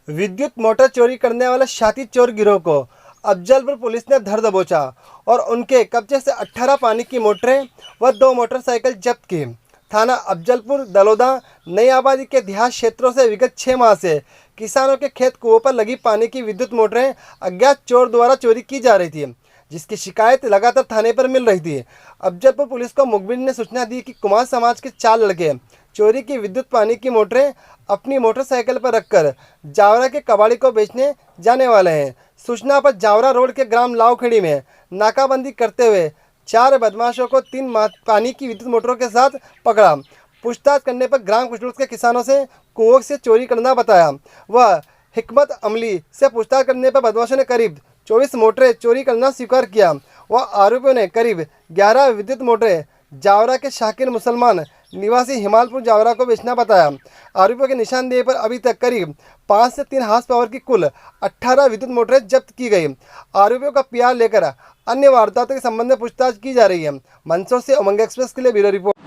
विद्युत मोटर चोरी करने वाले शातिर चोर गिरोह को अफजलपुर पुलिस ने धर दबोचा और उनके कब्जे से 18 पानी की मोटरें व 2 मोटरसाइकिल जब्त की। थाना अफजलपुर दलोदा नई आबादी के देहात क्षेत्रों से विगत 6 माह से किसानों के खेत कुओं पर लगी पानी की विद्युत मोटरें अज्ञात चोर द्वारा चोरी की जा रही थी, जिसकी शिकायत लगातार थाने पर मिल रही थी। अफजलपुर पुलिस को मुखबिर ने सूचना दी कि कुमार समाज के 4 लड़के चोरी की विद्युत पानी की मोटरें अपनी मोटरसाइकिल पर रखकर जावरा के कबाड़ी को बेचने जाने वाले हैं। सूचना पर जावरा रोड के ग्राम लावखेड़ी में नाकाबंदी करते हुए 4 बदमाशों को 3 पानी की विद्युत मोटरों के साथ पकड़ा। पूछताछ करने पर ग्राम कुचलूस के किसानों से कुओं से चोरी करना बताया। वह हिकमत अमली से पूछताछ करने पर बदमाशों ने करीब 24 मोटरें चोरी करना स्वीकार किया। वह आरोपियों ने करीब 11 विद्युत मोटरें जावरा के शाकिर मुसलमान निवासी हिमालपुर जावरा को बेचना बताया। आरोपियों के निशानदेही पर अभी तक करीब 5 से 3 हार्स पावर की कुल 18 विद्युत मोटरें जब्त की गई। आरोपियों का पीआर लेकर अन्य वारदातों के संबंध में पूछताछ की जा रही है। मंदसौर से उमंग एक्सप्रेस के लिए ब्यूरो रिपोर्ट।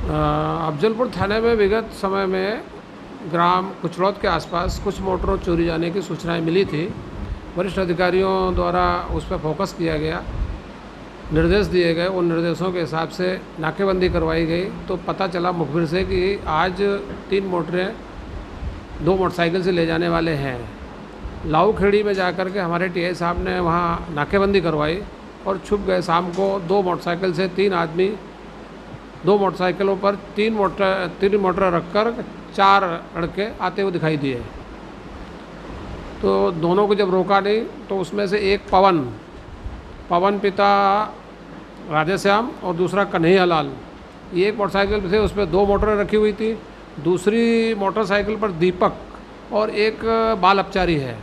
अफजलपुर थाने में विगत समय में ग्राम कुचलौत के आसपास कुछ मोटरों चोरी जाने की सूचनाएं मिली थी। वरिष्ठ अधिकारियों द्वारा उस पर फोकस किया गया, निर्देश दिए गए। उन निर्देशों के हिसाब से नाकेबंदी करवाई गई तो पता चला मुखबिर से कि आज 3 मोटरें 2 मोटरसाइकिल से ले जाने वाले हैं। लावखेड़ी में जाकर के हमारे टीआई साहब ने वहाँ नाकेबंदी करवाई और छुप गए। शाम को 2 मोटरसाइकिल से 3 आदमी 2 मोटरसाइकिलों पर 3 मोटर रखकर 4 लड़के आते हुए दिखाई दिए। तो दोनों को जब रोका नहीं तो उसमें से एक पवन पिता राधेश्याम और दूसरा कन्हैयालाल, ये एक मोटरसाइकिल से उसमें 2 मोटरें रखी हुई थी। दूसरी मोटरसाइकिल पर दीपक और एक बाल अपचारी है,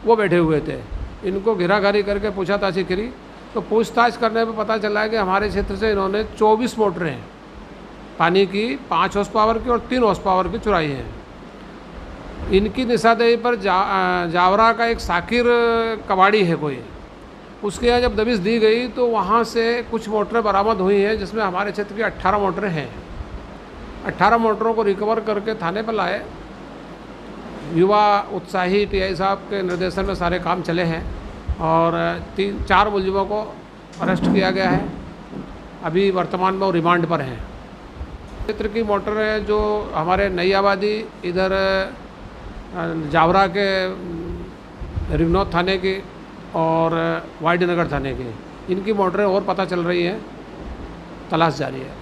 वो बैठे हुए थे। इनको घेराघारी करके पूछताछ करी तो पूछताछ करने पर पता चला है कि हमारे क्षेत्र से इन्होंने 24 मोटरें पानी की 5 हॉर्स पावर की और 3 हॉर्स पावर की चुराई हैं। इनकी निशानदेही पर जावरा का एक साकिर कबाड़ी है कोई, उसके यहाँ जब दबिश दी गई तो वहाँ से कुछ मोटरें बरामद हुई हैं, जिसमें हमारे क्षेत्र की 18 मोटरें हैं। 18 मोटरों को रिकवर करके थाने पर लाए। युवा उत्साही टीआई साहब के निर्देशन में सारे काम चले हैं और 4 मुलजिमों को अरेस्ट किया गया है। अभी वर्तमान में वो रिमांड पर हैं। क्षेत्र की मोटर है जो हमारे नई आबादी इधर जावरा के रिगनौत थाने की और वाईडी नगर थाने की, इनकी मोटरें और पता चल रही हैं, तलाश जारी है।